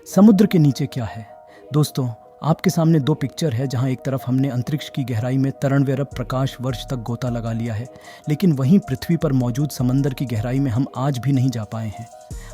समुद्र के नीचे क्या है? दोस्तों, आपके सामने दो पिक्चर है जहां एक तरफ हमने अंतरिक्ष की गहराई में तरनवे अरब प्रकाश वर्ष तक गोता लगा लिया है, लेकिन वहीं पृथ्वी पर मौजूद समंदर की गहराई में हम आज भी नहीं जा पाए हैं।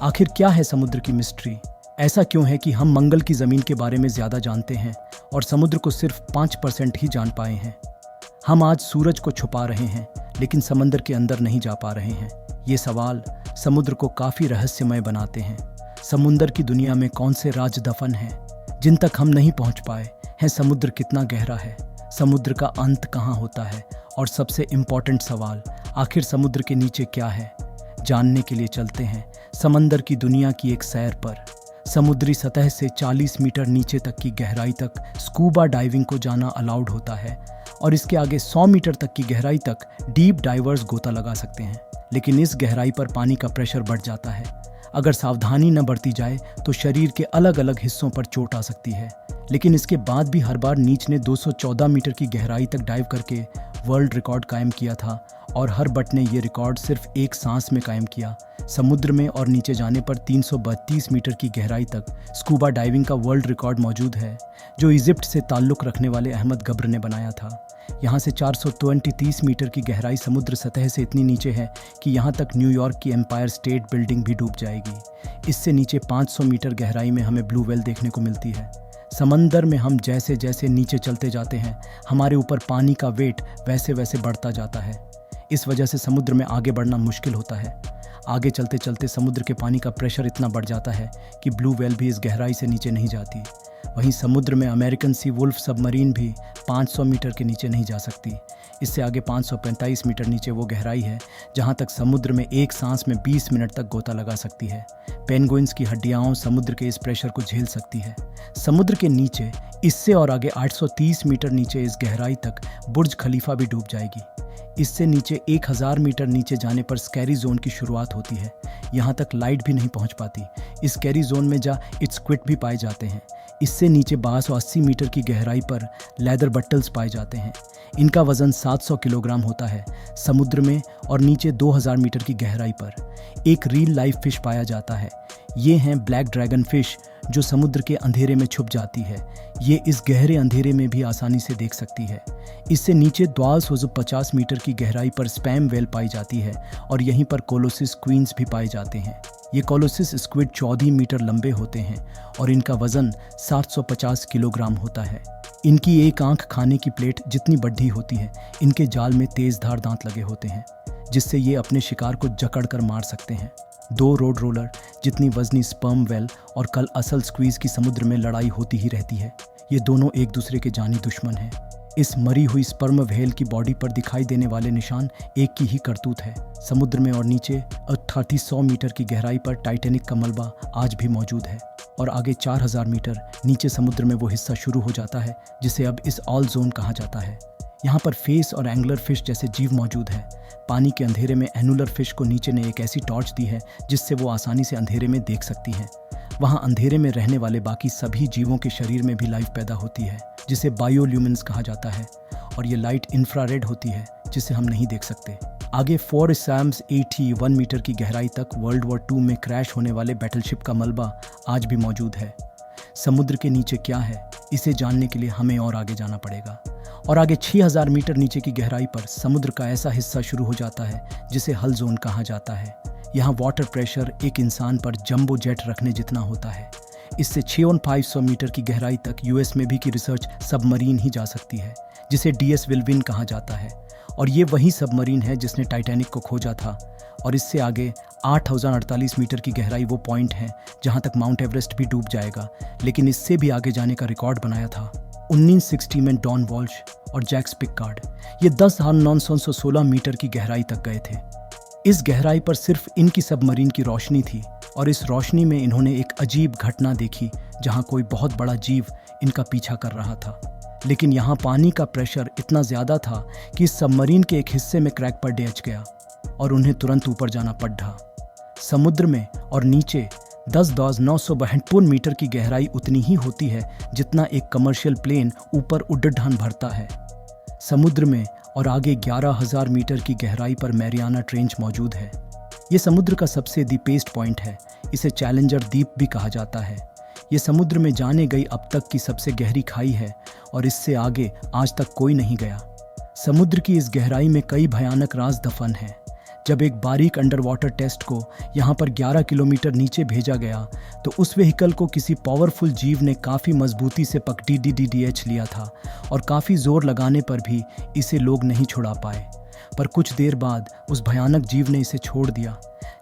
आखिर क्या है समुद्र की मिस्ट्री? ऐसा क्यों है कि हम मंगल की ज़मीन के बारे में ज़्यादा जानते हैं और समुद्र को सिर्फ 5% ही जान पाए हैं? हम आज सूरज को छुपा रहे हैं, लेकिन समंदर के अंदर नहीं जा पा रहे हैं। ये सवाल समुद्र को काफ़ी रहस्यमय बनाते हैं। समुद्र की दुनिया में कौन से राज दफन हैं जिन तक हम नहीं पहुंच पाए हैं? समुद्र कितना गहरा है? समुद्र का अंत कहाँ होता है? और सबसे इम्पोर्टेंट सवाल, आखिर समुद्र के नीचे क्या है? जानने के लिए चलते हैं समंदर की दुनिया की एक सैर पर। समुद्री सतह से 40 मीटर नीचे तक की गहराई तक स्कूबा डाइविंग को जाना अलाउड होता है और इसके आगे 100 मीटर तक की गहराई तक डीप डाइवर्स गोता लगा सकते हैं। लेकिन इस गहराई पर पानी का प्रेशर बढ़ जाता है। अगर सावधानी न बरती जाए तो शरीर के अलग अलग हिस्सों पर चोट आ सकती है। लेकिन इसके बाद भी हर बार नीच ने 214 मीटर की गहराई तक डाइव करके वर्ल्ड रिकॉर्ड कायम किया था और हर बट ने ये रिकॉर्ड सिर्फ एक सांस में कायम किया। समुद्र में और नीचे जाने पर 332 मीटर की गहराई तक स्कूबा डाइविंग का वर्ल्ड रिकॉर्ड मौजूद है, जो इजिप्ट से ताल्लुक़ रखने वाले अहमद गब्र ने बनाया था। यहाँ से 430 मीटर की गहराई समुद्र सतह से इतनी नीचे है कि यहाँ तक न्यूयॉर्क की एम्पायर स्टेट बिल्डिंग भी डूब जाएगी। इससे नीचे 500 मीटर गहराई में हमें ब्लू व्हेल देखने को मिलती है। समंदर में हम जैसे जैसे नीचे चलते जाते हैं, हमारे ऊपर पानी का वेट वैसे वैसे बढ़ता जाता है। इस वजह से समुद्र में आगे बढ़ना मुश्किल होता है। आगे चलते चलते समुद्र के पानी का प्रेशर इतना बढ़ जाता है कि ब्लू व्हेल भी इस गहराई से नीचे नहीं जाती। वहीं समुद्र में अमेरिकन सी वुल्फ सबमरीन भी 500 मीटर के नीचे नहीं जा सकती। इससे आगे 545 मीटर नीचे वो गहराई है जहां तक समुद्र में एक सांस में 20 मिनट तक गोता लगा सकती है। पेंगुइन्स की हड्डियां समुद्र के इस प्रेशर को झेल सकती है। समुद्र के नीचे इससे और आगे 830 मीटर नीचे इस गहराई तक बुर्ज खलीफा भी डूब जाएगी। इससे नीचे 1000 मीटर नीचे जाने पर स्कैरी जोन की शुरुआत होती है। यहाँ तक लाइट भी नहीं पहुँच पाती। इस स्कैरी जोन में स्क्विड भी पाए जाते हैं। इससे नीचे 1280 मीटर की गहराई पर लेदर बट्टल्स पाए जाते हैं। इनका वजन 700 किलोग्राम होता है। समुद्र में और नीचे 2000 मीटर की गहराई पर एक रियल लाइफ फिश पाया जाता है। ये हैं ब्लैक ड्रैगन फिश, जो समुद्र के अंधेरे में छुप जाती है। ये इस गहरे अंधेरे में भी आसानी से देख सकती है। इससे नीचे 1250 मीटर की गहराई पर स्पैम वेल पाई जाती है और यहीं पर कोलोसिस क्वींस भी पाए जाते हैं। ये कोलोसिस स्क्विड 14 मीटर लंबे होते हैं और इनका वजन 750 किलोग्राम होता है। इनकी एक आंख खाने की प्लेट जितनी बड़ी होती है। इनके जाल में तेज धार दांत लगे होते हैं, जिससे ये अपने शिकार को जकड़ कर मार सकते हैं। 2 रोड रोलर जितनी वजनी स्पर्म वेल और कल असल स्क्वीज की समुद्र में लड़ाई होती ही रहती है। ये दोनों एक दूसरे के जानी दुश्मन हैं। इस मरी हुई स्पर्म व्हेल की बॉडी पर दिखाई देने वाले निशान एक की ही करतूत है। समुद्र में और नीचे 3800 मीटर की गहराई पर टाइटैनिक का मलबा आज भी मौजूद है और आगे 4000 मीटर नीचे समुद्र में वो हिस्सा शुरू हो जाता है जिसे अब इस ऑल जोन कहा जाता है। यहाँ पर फेस और एंगलर फिश जैसे जीव मौजूद है। पानी के अंधेरे में एनुलर फिश को नीचे ने एक ऐसी टॉर्च दी है जिससे वो आसानी से अंधेरे में देख सकती हैं। वहाँ अंधेरे में रहने वाले बाकी सभी जीवों के शरीर में भी लाइफ पैदा होती है, जिसे बायोल्यूमिनेंस कहा जाता है, और ये लाइट इंफ्रारेड होती है जिसे हम नहीं देख सकते। आगे 4 सैम्स 81 मीटर की गहराई तक वर्ल्ड वॉर 2 में क्रैश होने वाले बैटलशिप का मलबा आज भी मौजूद है। समुद्र के नीचे क्या है, इसे जानने के लिए हमें और आगे जाना पड़ेगा। और आगे 6000 मीटर नीचे की गहराई पर समुद्र का ऐसा हिस्सा शुरू हो जाता है जिसे हल जोन कहा जाता है। यहाँ वाटर प्रेशर एक इंसान पर जंबो जेट रखने जितना होता है। इससे 6500 मीटर की गहराई तक यूएस में भी की रिसर्च सबमरीन ही जा सकती है, जिसे DS विल्विन कहा जाता है। और ये वही सबमरीन है जिसने टाइटैनिक को खोजा था। और इससे आगे 8048 मीटर की गहराई वो पॉइंट है जहाँ तक माउंट एवरेस्ट भी डूब जाएगा। लेकिन इससे भी आगे जाने का रिकॉर्ड बनाया था 1960 में डॉन वॉल्श और जैक्स पिकार्ड। ये 10,916 मीटर की गहराई तक गए थे। इस गहराई पर सिर्फ इनकी सबमरीन की रोशनी थी और इस रोशनी में इन्होंने एक अजीब घटना देखी जहां कोई बहुत बड़ा जीव इनका पीछा कर रहा था। लेकिन यहाँ पानी का प्रेशर इतना ज़्यादा था कि इस सबमरीन के एक हिस्से में क्रैक पर डेच गया और उन्हें तुरंत ऊपर जाना पड़ा। समुद्र में और नीचे 10,952 मीटर की गहराई उतनी ही होती है जितना एक कमर्शियल प्लेन ऊपर उड्डयन भरता है। समुद्र में और आगे 11,000 मीटर की गहराई पर मैरियाना ट्रेंच मौजूद है। ये समुद्र का सबसे डीपेस्ट पॉइंट है। इसे चैलेंजर द्वीप भी कहा जाता है। ये समुद्र में जाने गई अब तक की सबसे गहरी खाई है और इससे आगे आज तक कोई नहीं गया। समुद्र की इस गहराई में कई भयानक राज दफन हैं। जब एक बारीक अंडर वाटर टेस्ट को यहाँ पर 11 किलोमीटर नीचे भेजा गया तो उस व्हीकल को किसी पावरफुल जीव ने काफ़ी मजबूती से पकड़ लिया था और काफ़ी जोर लगाने पर भी इसे लोग नहीं छुड़ा पाए। पर कुछ देर बाद उस भयानक जीव ने इसे छोड़ दिया।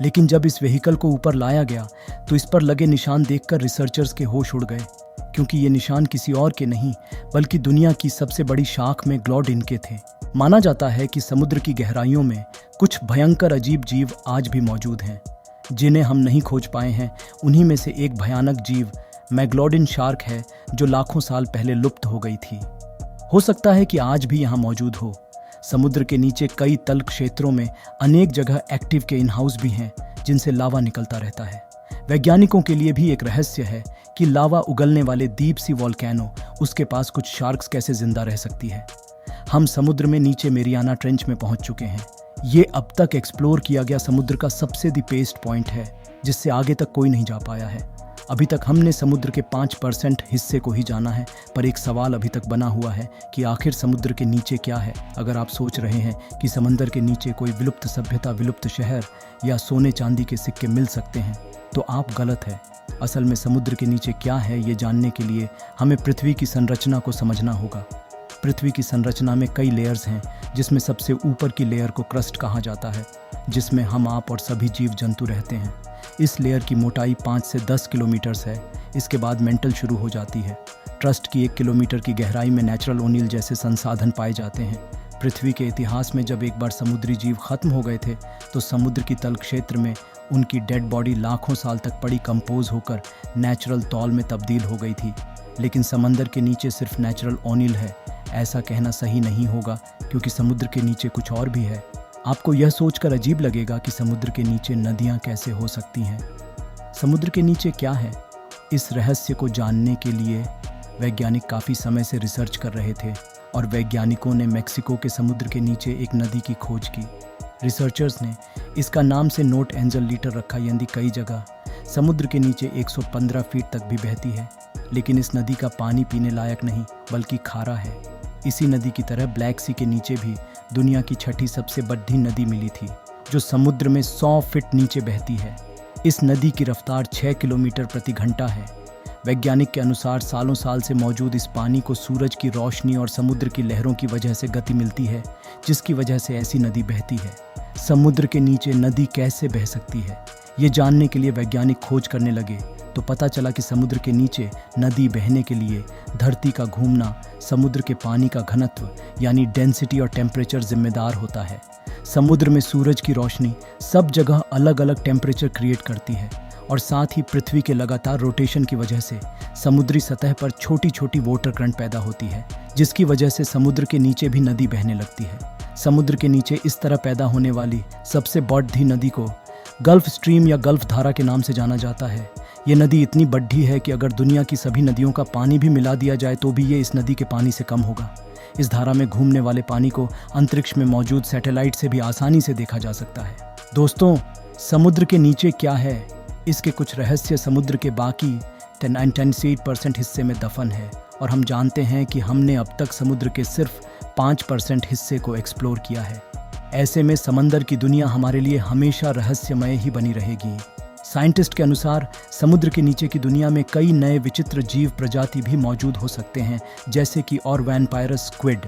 लेकिन जब इस व्हीकल को ऊपर लाया गया तो इस पर लगे निशान देखकर रिसर्चर्स के होश उड़ गए, क्योंकि ये निशान किसी और के नहीं बल्कि दुनिया की सबसे बड़ी शाख में ग्लॉडिन के थे। माना जाता है कि समुद्र की गहराइयों में कुछ भयंकर अजीब जीव आज भी मौजूद हैं, जिन्हें हम नहीं खोज पाए हैं। उन्हीं में से एक भयानक जीव मैग्लोडिन शार्क है, जो लाखों साल पहले लुप्त हो गई थी। हो सकता है कि आज भी यहाँ मौजूद हो। समुद्र के नीचे कई तल क्षेत्रों में अनेक जगह एक्टिव के इनहाउस भी हैं, जिनसे लावा निकलता रहता है। वैज्ञानिकों के लिए भी एक रहस्य है कि लावा उगलने वाले डीप सी वॉल्केनो, उसके पास कुछ शार्क्स कैसे जिंदा रह सकती है। हम समुद्र में नीचे मेरियाना ट्रेंच में पहुंच चुके हैं। ये अब तक एक्सप्लोर किया गया समुद्र का सबसे डीपेस्ट पॉइंट है, जिससे आगे तक कोई नहीं जा पाया है। अभी तक हमने समुद्र के 5% हिस्से को ही जाना है, पर एक सवाल अभी तक बना हुआ है कि आखिर समुद्र के नीचे क्या है। अगर आप सोच रहे हैं कि समंदर के नीचे कोई विलुप्त सभ्यता, विलुप्त शहर या सोने चांदी के सिक्के मिल सकते हैं, तो आप गलत है। असल में समुद्र के नीचे क्या है, ये जानने के लिए हमें पृथ्वी की संरचना को समझना होगा। पृथ्वी की संरचना में कई लेयर्स हैं, जिसमें सबसे ऊपर की लेयर को क्रस्ट कहा जाता है, जिसमें हम, आप और सभी जीव जंतु रहते हैं। इस लेयर की मोटाई 5 से 10 किलोमीटर है। इसके बाद मेंटल शुरू हो जाती है। ट्रस्ट की 1 किलोमीटर की गहराई में नेचुरल ओनिल जैसे संसाधन पाए जाते हैं। पृथ्वी के इतिहास में जब एक बार समुद्री जीव खत्म हो गए थे, तो समुद्र की तल क्षेत्र में उनकी डेड बॉडी लाखों साल तक पड़ी कंपोज होकर नेचुरल तौल में तब्दील हो गई थी। लेकिन समंदर के नीचे सिर्फ नेचुरल ओनिल है, ऐसा कहना सही नहीं होगा, क्योंकि समुद्र के नीचे कुछ और भी है। आपको यह सोचकर अजीब लगेगा कि समुद्र के नीचे नदियाँ कैसे हो सकती हैं। समुद्र के नीचे क्या है, इस रहस्य को जानने के लिए वैज्ञानिक काफ़ी समय से रिसर्च कर रहे थे और वैज्ञानिकों ने मेक्सिको के समुद्र के नीचे एक नदी की खोज की। रिसर्चर्स ने इसका नाम से नोट एंजल लीटर रखा। ये नदी कई जगह समुद्र के नीचे 115 फीट तक भी बहती है, लेकिन इस नदी का पानी पीने लायक नहीं बल्कि खारा है। इसी नदी की तरह ब्लैक सी के नीचे भी दुनिया की 6ठी सबसे बड़ी नदी मिली थी, जो समुद्र में 100 फीट नीचे बहती है। इस नदी की रफ्तार 6 किलोमीटर प्रति घंटा है। वैज्ञानिक के अनुसार सालों साल से मौजूद इस पानी को सूरज की रोशनी और समुद्र की लहरों की वजह से गति मिलती है, जिसकी वजह से ऐसी नदी बहती है। समुद्र के नीचे नदी कैसे बह सकती है, ये जानने के लिए वैज्ञानिक खोज करने लगे, तो पता चला कि समुद्र के नीचे नदी बहने के लिए धरती का घूमना, समुद्र के पानी का घनत्व यानी डेंसिटी और टेम्परेचर जिम्मेदार होता है। समुद्र में सूरज की रोशनी सब जगह अलग अलग टेम्परेचर क्रिएट करती है और साथ ही पृथ्वी के लगातार रोटेशन की वजह से समुद्री सतह पर छोटी छोटी वाटर करंट पैदा होती है, जिसकी वजह से समुद्र के नीचे भी नदी बहने लगती है। समुद्र के नीचे इस तरह पैदा होने वाली सबसे बड़ी नदी को गल्फ स्ट्रीम या गल्फ धारा के नाम से जाना जाता है। ये नदी इतनी बड़ी है कि अगर दुनिया की सभी नदियों का पानी भी मिला दिया जाए तो भी ये इस नदी के पानी से कम होगा। इस धारा में घूमने वाले पानी को अंतरिक्ष में मौजूद सैटेलाइट से भी आसानी से देखा जा सकता है। दोस्तों, समुद्र के नीचे क्या है, इसके कुछ रहस्य समुद्र के बाकी 98% हिस्से में दफन है और हम जानते हैं कि हमने अब तक समुद्र के सिर्फ 5% हिस्से को एक्सप्लोर किया है। ऐसे में समंदर की दुनिया हमारे लिए हमेशा रहस्यमय ही बनी रहेगी। साइंटिस्ट के अनुसार समुद्र के नीचे की दुनिया में कई नए विचित्र जीव प्रजाति भी मौजूद हो सकते हैं, जैसे कि और वैम्पायरस स्क्विड।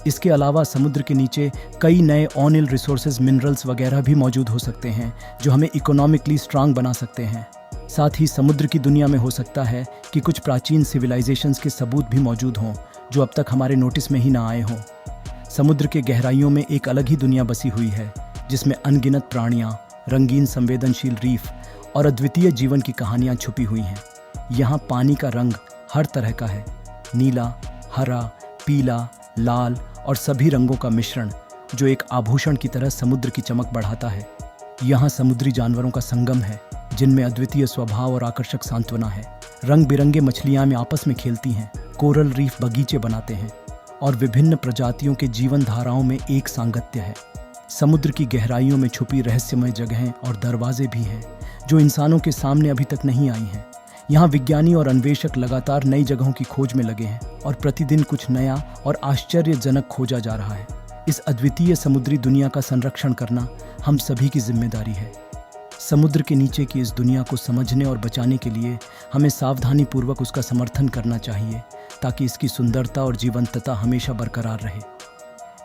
इसके अलावा समुद्र के नीचे कई नए ऑनिल रिसोर्सेज, मिनरल्स वगैरह भी मौजूद हो सकते हैं, जो हमें इकोनॉमिकली स्ट्रांग बना सकते हैं। साथ ही समुद्र की दुनिया में हो सकता है कि कुछ प्राचीन सिविलाइजेशंस के सबूत भी मौजूद हों, जो अब तक हमारे नोटिस में ही ना आए हों। समुद्र के गहराइयों में एक अलग ही दुनिया बसी हुई है, जिसमें अनगिनत प्राणियाँ, रंगीन संवेदनशील रीफ और अद्वितीय जीवन की कहानियाँ छुपी हुई हैं। यहाँ पानी का रंग हर तरह का है, नीला, हरा, पीला, लाल और सभी रंगों का मिश्रण, जो एक आभूषण की तरह समुद्र की चमक बढ़ाता है। यहाँ समुद्री जानवरों का संगम है, जिनमें अद्वितीय स्वभाव और आकर्षक सांत्वना है। रंग बिरंगे मछलियाँ में आपस में खेलती हैं, कोरल रीफ बगीचे बनाते हैं और विभिन्न प्रजातियों के जीवन धाराओं में एक सांगत्य है। समुद्र की गहराइयों में छुपी रहस्यमय जगहें और दरवाजे भी हैं, जो इंसानों के सामने अभी तक नहीं आई हैं। यहाँ विज्ञानी और अन्वेषक लगातार नई जगहों की खोज में लगे हैं और प्रतिदिन कुछ नया और आश्चर्यजनक खोजा जा रहा है। इस अद्वितीय समुद्री दुनिया का संरक्षण करना हम सभी की जिम्मेदारी है। समुद्र के नीचे की इस दुनिया को समझने और बचाने के लिए हमें सावधानीपूर्वक उसका समर्थन करना चाहिए, ताकि इसकी सुंदरता और जीवंतता हमेशा बरकरार रहे।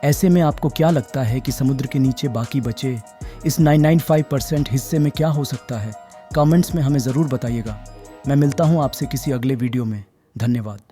ऐसे में आपको क्या लगता है कि समुद्र के नीचे बाकी बचे इस 995% हिस्से में क्या हो सकता है? कमेंट्स में हमें ज़रूर बताइएगा। मैं मिलता हूँ आपसे किसी अगले वीडियो में। धन्यवाद।